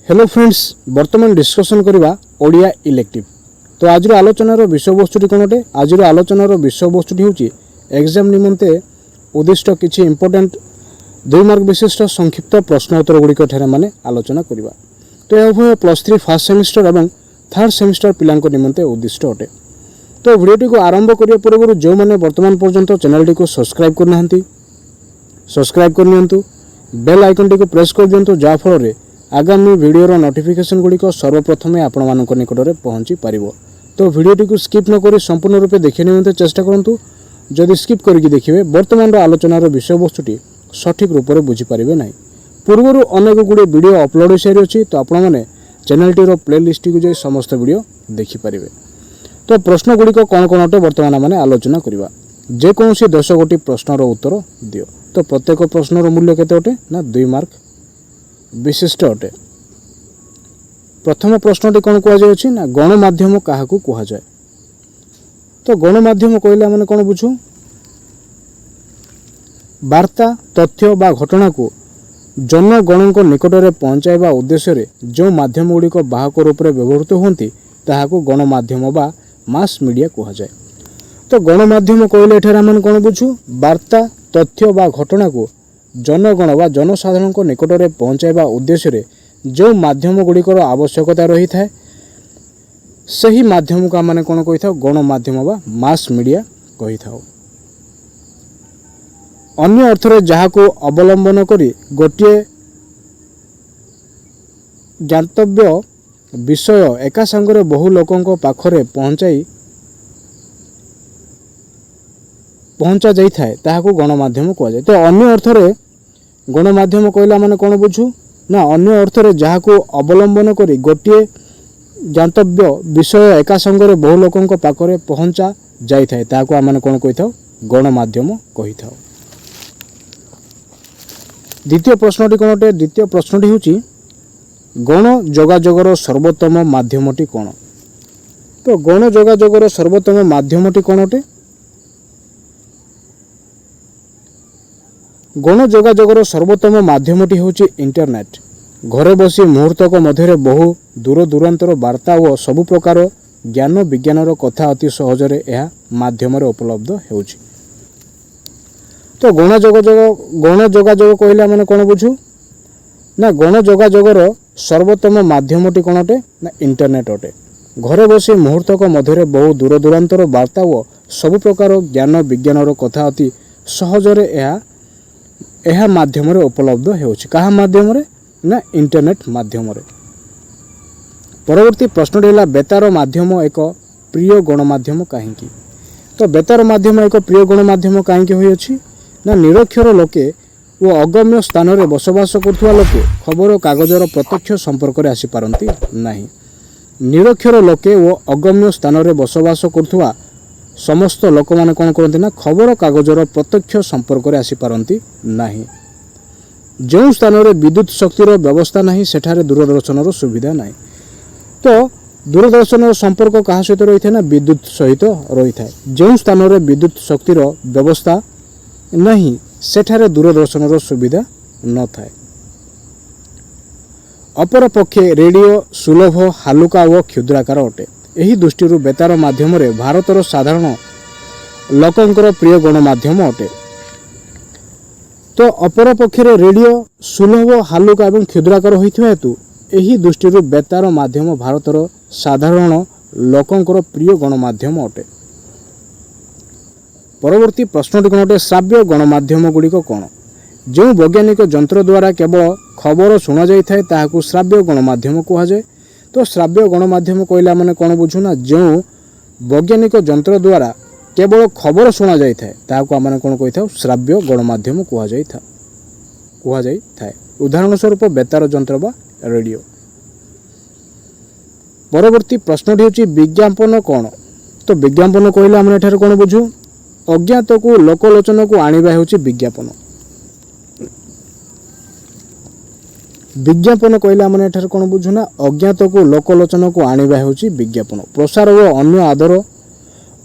Hello friends, बर्तमान discussion करवा Odia elective. तो आज आलोचनार विषयवस्तुटी कौन अटे? आज आलोचनार विषयवस्तुटी होची एग्जाम निमंते उद्दिष्ट किछि इंपोर्टेंट 2 मार्क विशिष्ट संक्षिप्त प्रश्नोत्तर गुड़िक माने आलोचना करवा। तो यह उभय +3 फर्स्ट सेमिस्टर और थर्ड सेमिस्टर पिलांक निमंते उद्दिष्ट अटे। तो वीडियोटी को आरंभ करिया पूर्व जो मैंने वर्तमान पर्यंत चैनल को सब्सक्राइब करना सब्सक्राइब करनियंतु, बेल आइकन को प्रेस कर दियंतु, जा फल आगामी वीडियोर नोटिफिकेशन गुड़िक सर्वप्रथम आपण मानक निकट में पहुँची पार। तो वीडियोटी को स्किप न करी संपूर्ण रूपे देखिए निमंते चेष्टा करूँ। जदि स्किप करके देखिए वर्तमान आलोचनार विषयवस्तुटी सठिक रूप से बुझीपारे ना। पूर्वर अनेक गुड़े वीडियो अपलोड हो सारी अच्छी, तो आपण मैंने चैनलटीर प्लेलिस्ट को जाई समस्त वीडियो देखिपारे। तो प्रश्न गुड़िक कौन कौन अटे वर्तमान मैंने आलोचना करवा। जेकोसी 10 गोटी प्रश्नर उत्तर दियो। तो प्रत्येक प्रश्नर मूल्य केते अटे ना 2 मार्क विशिष्ट अटे। प्रथम प्रश्नटी कौन कहुच्छी ना गणमाध्यम क्या कहुए। तो गणमाध्यम कहला माने कौन बुझू? वार्ता, तथ्य बा घटना को जनगण निकट में पहुँचाइबा उद्देश्य जो माध्यम गुड़िक बाहक रूप से व्यवहृत होती ताहाको गणमाध्यम बा मास मीडिया कहुए। तो गणमाध्यम कहले एठार माने कौन बुझू? वार्ता, तथ्य बा घटना को जनगण बा जनसाधारण निकट में पहुँचाइबा उद्देश्य जो माध्यम गुड़िकर आवश्यकता रही थाए सही माध्यम को आम कौन कही था? गणमाध्यम बा मास मीडिया कही था। अन्य अर्थरे जहाँ को अवलंबन करी गोटे ज्ञातव्य विषय एका संगरे बहु लोकों पाखरे पहुँचा जाई थाए ताहाको गणमाध्यम कहुए। तो अन्य अर्थरे गणमाध्यम कहला माने कौन बुझू ना अन्य अर्थरे जहाँ को अवलंबन करी गोटे ज्ञातव्य विषय एका संगरे बहु लोकों पाखरे पहुँचा जाई थाए ताहाको आम कौन कही था? गणमाध्यम कही था। द्वितीय प्रश्नटी कौन अटे? द्वितीय प्रश्नटी होची गण जोगाजोगर सर्वोत्तम माध्यमटी कौन? तो गण जोगाजोगर सर्वोत्तम माध्यमटी कौन अटे? गण जोगाजोगर सर्वोत्तम माध्यमटी होची इंटरनेट। घरे बसी मुहूर्तक मध्य बहु दूर दूरांतर वार्ता और सबु प्रकार ज्ञान विज्ञानर कथा अति सहजरे यह माध्यम उपलब्ध होउची। तो गण जोगाजोग कहला माने कौन बुझू ना गण जोगाजोगर सर्वोत्तम माध्यमटी कौन अटे ना इंटरनेट अटे। घरे बसी मुहूर्तक मध्य बहु दूर दूरांतर वार्ता और सबु प्रकार ज्ञान विज्ञानर कथा अति सहजरे यह माध्यम उपलब्ध होउची। कहा माध्यम ना इंटरनेट माध्यम। परवर्ती प्रश्न है बेतार माध्यम एक प्रिय गणमाध्यम कहीं। तो बेतार माध्यम एक प्रिय गणमाध्यम कहीं हुई ना निरक्षर लोके वो अगम्य स्थान में बसवास करथुवा लोके खबर कागजर प्रत्यक्ष संपर्क में आसी पारंती नहीं। निरक्षर लोके वो अगम्य स्थान में बसवास करथुवा समस्त लोक माने कौन करते ना खबर कागजर प्रत्यक्ष संपर्क में आसी पारंती नहीं। जो स्थान में विद्युत शक्तिर व्यवस्था नहीं सेठारे दूरदर्शन सुविधा नहीं। तो दूरदर्शन संपर्क क्या सहित रही है ना विद्युत सहित रही है। जो स्थान में विद्युत शक्तिर व्यवस्था नहीं सेठारे दूरदर्शन सुविधा न थाए। अपर पक्षे रेडियो सुलभ हालुका और क्षुद्राकार अटे। यही दृष्टि बेतार माध्यम भारतर साधारण लोकंकर प्रिय गणमाध्यम अटे। तो अपर पक्षे रेडियो सुलभ हालुका और क्षुद्राकार होता हेतु यही दृष्टि बेतार माध्यम भारतर साधारण लोकंकर प्रिय गणमाध्यम अटे। परवर्ती प्रश्नटी कौन अटे? श्राव्य गणमाध्यम गुड़िक कौन? जो वैज्ञानिक जंत्र द्वारा केवल खबर शुणा जाए ताहाको श्राव्य गणमाध्यम कहुए। तो श्राव्य गणमाध्यम कहला माने कौन बुझू ना जो वैज्ञानिक जंत्र द्वारा केवल खबर शुणा जाए ताहाको आम कौन कही था? श्राव्य गणमाध्यम कहुए था। उदाहरण स्वरूप बेतार जंत्र बा रेडियो। परवर्ती प्रश्नटी होची विज्ञापन कौन? तो विज्ञापन कहला आम एठार कौन बुझू? अज्ञात को लोकलोचन को आनिबा होची विज्ञापन। विज्ञापन कहला माने एठार कौन बुझू ना अज्ञात को लोकलोचन को आनिबा होची विज्ञापन। प्रसार व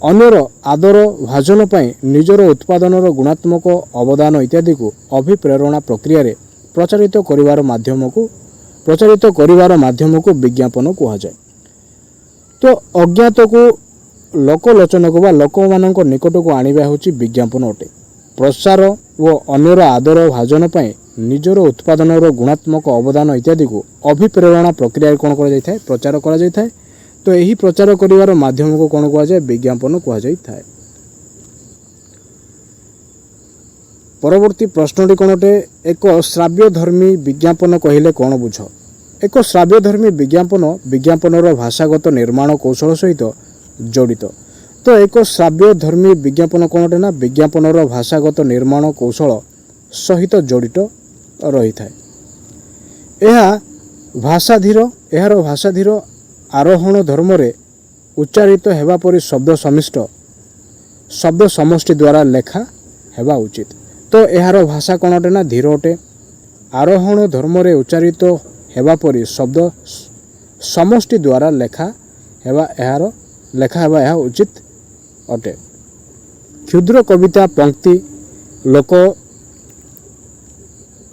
अन्यर आदर भाजन पाई निजर उत्पादनर गुणात्मक अवदान इत्यादि को अभिप्रेरणा प्रक्रिया रे प्रचारित करिवार माध्यम को प्रचारित करिवार माध्यम को विज्ञापन कुहाଯାଏ। तो अज्ञात को लोकलोचन को लोक मान निकट को आनिबा होची विज्ञापन अटे। प्रसार व अन्यर आदर भाजन पाए निजर उत्पादन गुणात्मक अवदान इत्यादि को अभिप्रेरणा प्रक्रिया कौन कर प्रचार कर। तो यही प्रचार करिवार माध्यम को कौन कहुए विज्ञापन कहुए। परवर्ती प्रश्नटी कौनटे एक श्राव्यधर्मी विज्ञापन कहले कौन बुझ। एक श्राव्यधर्मी विज्ञापन विज्ञापनर भाषागत निर्माण कौशल सहित जड़ित। तो एक श्राव्यधर्मी विज्ञापन कौनटे ना विज्ञापनर भाषागत निर्माण कौशल सहित जड़ित रही था। यह भाषाधीर आरोहण धर्म रे उच्चारित हेबा परि शब्द समिष्ट शब्द समष्टि द्वारा लेखा हेबा उचित। तो यार भाषा कौन अटे ना धीर अटे। आरोहण धर्म रे उच्चारित हेबा परि शब्द समष्टि द्वारा लेखा हेबा यह उचित अटे। क्षुद्र कविता पंक्ति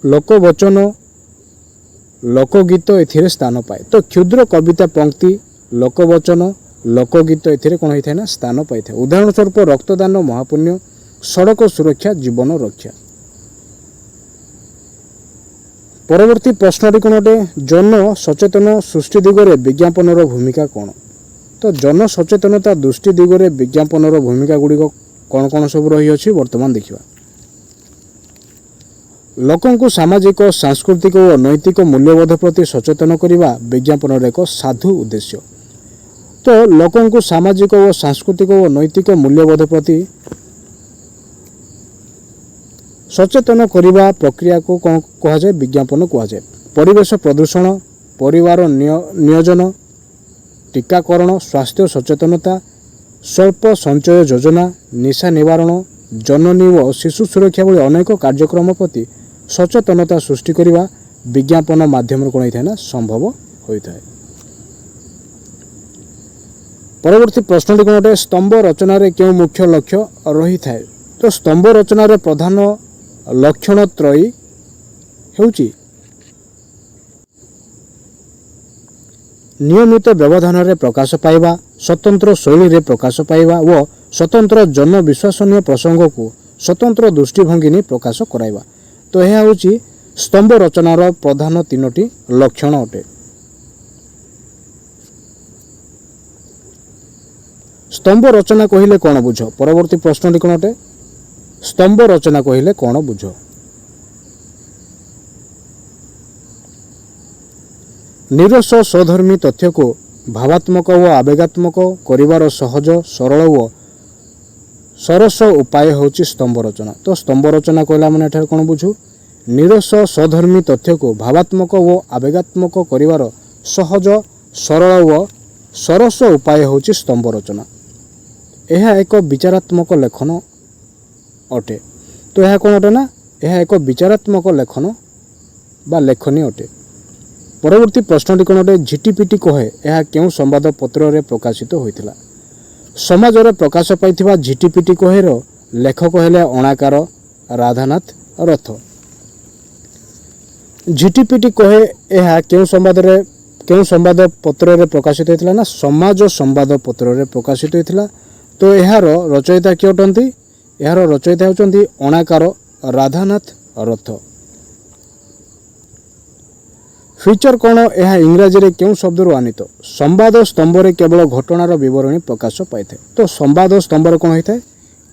लोकवचन लोकगीत एथिरे स्थान पाए। तो क्षुद्र कविता पंक्ति लोकवचन लोकगीत एथिरे कौन होता है ना स्थान पाई था। उदाहरण स्वरूप रक्तदान महापुण्य सड़क सुरक्षा जीवन रक्षा। परवर्ती प्रश्न कौन अटे जन सचेतन सृष्टि दिगरे विज्ञापन भूमिका कौन। तो जन सचेतनता दृष्टि दिगरे विज्ञापन भूमिका गुड़िक कौन कौन सब रही अछि वर्तमान देखिबा। लोकों को सामाजिक सांस्कृतिक और नैतिक मूल्यबोध प्रति सचेतन करने विज्ञापन एक साधु उद्देश्य। तो लोकों को सामाजिक और सांस्कृतिक और नैतिक मूल्यबोध प्रति सचेतन करने प्रक्रिया को कौन कहुए विज्ञापन कहुए। परिवेश प्रदूषण परिवार नियोजन टीकाकरण स्वास्थ्य सचेतनता स्वल्प संचय योजना निशा निवारण जननी व शिशु सुरक्षा भली अनेक कार्यक्रम प्रति सचेतनता सृष्टि करने विज्ञापन माध्यम कौन होता है ना संभव होता है। परवर्ती प्रश्न कौन अटे स्तंभ रचना क्यों मुख्य लक्ष्य रही था। तो स्तंभ रचना प्रधान लक्षण त्रयी हेउची नियमित व्यवधान रे प्रकाश पाइबा स्वतंत्र शैली रे प्रकाश पाइबा व स्वतंत्र जन विश्वसनीय प्रसंग को स्वतंत्र दृष्टिभंगी ने प्रकाश कराइबा। तो यह हूँ स्तंभ रचनार प्रधान तीनोटी लक्षण अटे। स्तंभ रचना कहले कौन बुझ। परवर्ती प्रश्न कौन अटे स्तंभ रचना कहले कौन बुझ। निरस स्वधर्मी तथ्य को भावात्मक व आवेगात्मक करिवार सहज सरल व सरस उपाय होची स्तंभ रचना। तो स्तंभ रचना कहला माने एठार कौन बुझू निरस स्वधर्मी तथ्य को भावात्मक व आवेगात्मक करिवार सहज सरल व सरस उपाय होची स्तंभ रचना। यह एक विचारात्मक लेखन अटे। तो यह कौन अटे ना यह एक विचारात्मक लेखन बा लेखनी अटे। परवर्ती प्रश्नटी कौन अटे झिटिपिटी कहे यह क्यों संवाद पत्र रे प्रकाशित होइथिला। समाज रे प्रकाश पाइथिबा झिटिपिटी कहेर लेखक हेले अणाकार राधानाथ रथ। झिटिपिटी कहे यह क्यों संवाद पत्र रे प्रकाशित होइथिला ना समाज संवाद पत्र रे प्रकाशित होइथिला। तो यार रचयिता किए अटंती यार रचयिता होचंती अणाकार राधानाथ रथ। फीचर कौन यह इंग्राजी रे क्यों शब्द आनीत। संवाद स्तंभ रे केवल घटनार विवरणी प्रकाश पाई थे। तो संवाद स्तंभ रे कौन होता है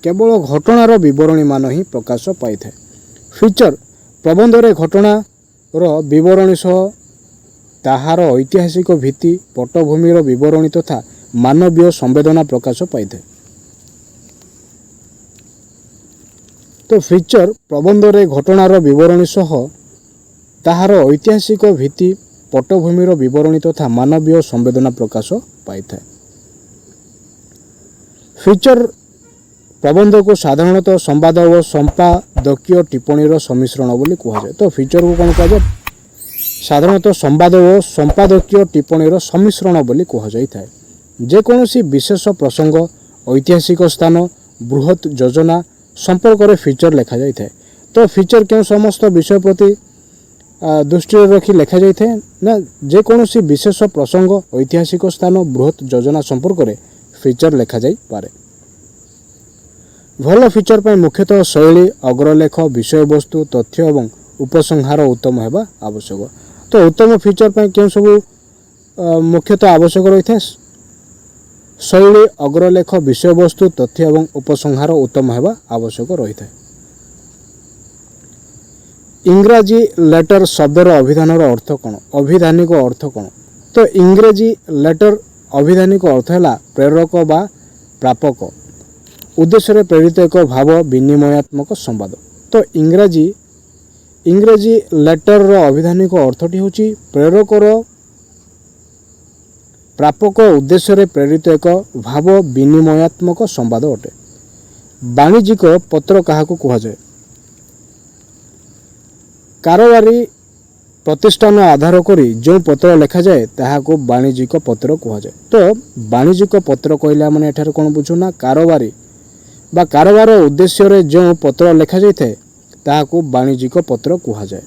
केवल घटनार विवरणी मान ही प्रकाश पाई थे। फीचर प्रबंध रे घटनार विवरणी सह ताहार ऐतिहासिक भित्ति पटभूमिर विवरणी तथा मानवीय संवेदना प्रकाश पाई थे। तो फीचर प्रबंध रे घटनार विवरणी सह ताहार ऐतिहासिक भित्ति पटभूमिर विवरणी तथा मानवीय संवेदना प्रकाश पाई था। फीचर प्रबंध को साधारणतः संवाद और संपादकीय टिप्पणीर सम्मिश्रण बोली कहुए। तो फीचर को कौन कहुए साधारणतः संवाद और संपादकीय टिप्पणीर सम्मिश्रण बोली कहुए। जेकोसी विशेष प्रसंग ऐतिहासिक स्थान बृहत योजना संपर्क में फीचर लिखा जाए। तो फीचर क्यों समस्त विषय प्रति ଦୃଷ୍ଟିରେ ରଖି ଲେଖାଯାଇଥାଏ ନା ଯେକୌଣସି ବିଶେଷ ପ୍ରସଙ୍ଗ ଐତିହାସିକ ସ୍ଥାନ ବୃହତ ଯୋଜନା ସମ୍ପର୍କରେ ଫିଚର ଲେଖାଯାଇପାରେ। ଭଲ ଫିଚର ପାଇଁ ମୁଖ୍ୟତଃ ଶୈଳୀ ଅଗ୍ରଲେଖ ବିଷୟବସ୍ତୁ ତଥ୍ୟ ଏବଂ ଉପସଂହାର ଉତ୍ତମ ହେବା ଆବଶ୍ୟକ। ତ ଉତ୍ତମ ଫିଚର ପାଇଁ କେଉଁ ସବୁ ମୁଖ୍ୟତଃ ଆବଶ୍ୟକ ରହିଥାଏ? ଶୈଳୀ ଅଗ୍ରଲେଖ ବିଷୟବସ୍ତୁ ତଥ୍ୟ ଏବଂ ଉପସଂହାର ଉତ୍ତମ ହେବା ଆବଶ୍ୟକ ରହିଥାଏ। ଇଂରାଜୀ ଲେଟର ଶବ୍ଦର ଅଭିଧାନର ଅର୍ଥ କ'ଣ? ଅଭିଧାନିକ ଅର୍ଥ କ'ଣ? ତ ଇଂରାଜୀ ଲେଟର ଅଭିଧାନିକ ଅର୍ଥ ହେଲା ପ୍ରେରକ ବା ପ୍ରାପକ ଉଦ୍ଦେଶ୍ୟରେ ପ୍ରେରିତ ଏକ ଭାବ ବିନିମୟାତ୍ମକ ସମ୍ବାଦ। ତ ଇଂରାଜୀ ଲେଟରର ଅଭିଧାନିକ ଅର୍ଥଟି ହେଉଛି ପ୍ରେରକର ପ୍ରାପକ ଉଦ୍ଦେଶ୍ୟରେ ପ୍ରେରିତ ଏକ ଭାବ ବିନିମୟାତ୍ମକ ସମ୍ବାଦ ଅଟେ। ବାଣିଜ୍ୟିକ ପତ୍ର କାହାକୁ କୁହାଯାଏ? କାରବାରୀ ପ୍ରତିଷ୍ଠାନ ଆଧାର କରି ଯେଉଁ ପତ୍ର ଲେଖାଯାଏ ତାହାକୁ ବାଣିଜ୍ୟିକ ପତ୍ର କୁହାଯାଏ। ତ ବାଣିଜ୍ୟିକ ପତ୍ର କହିଲେ ମାନେ ଏଠାରେ କ'ଣ ବୁଝୁ ନା କାରବାରୀ ବା କାରବାର ଉଦ୍ଦେଶ୍ୟରେ ଯେଉଁ ପତ୍ର ଲେଖାଯାଇଥାଏ ତାହାକୁ ବାଣିଜ୍ୟିକ ପତ୍ର କୁହାଯାଏ।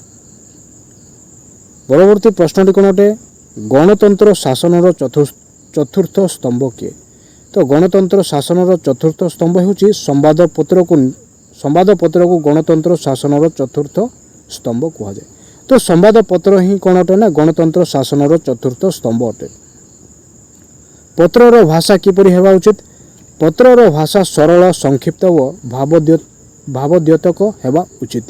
ପରବର୍ତ୍ତୀ ପ୍ରଶ୍ନଟି କ'ଣ ଅଟେ? ଗଣତନ୍ତ୍ର ଶାସନର ଚତୁର୍ଥ ସ୍ତମ୍ଭ କିଏ? ତ ଗଣତନ୍ତ୍ର ଶାସନର ଚତୁର୍ଥ ସ୍ତମ୍ଭ ହେଉଛି ସମ୍ବାଦପତ୍ରକୁ ଗଣତନ୍ତ୍ର ଶାସନର ଚତୁର୍ଥ ସ୍ତମ୍ଭ କୁହାଯାଏ। ତ ସମ୍ବାଦପତ୍ର ହିଁ କ'ଣ ଅଟେ ନା ଗଣତନ୍ତ୍ର ଶାସନର ଚତୁର୍ଥ ସ୍ତମ୍ଭ ଅଟେ। ପତ୍ରର ଭାଷା କିପରି ହେବା ଉଚିତ? ପତ୍ରର ଭାଷା ସରଳ ସଂକ୍ଷିପ୍ତ ଓ ଭାବଦ୍ୟୋତକ ହେବା ଉଚିତ।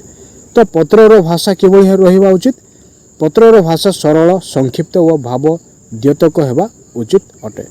ତ ପତ୍ରର ଭାଷା କିଭଳି ରହିବା ଉଚିତ? ପତ୍ରର ଭାଷା ସରଳ ସଂକ୍ଷିପ୍ତ ଓ ଭାବଦ୍ୟୋତକ ହେବା ଉଚିତ ଅଟେ।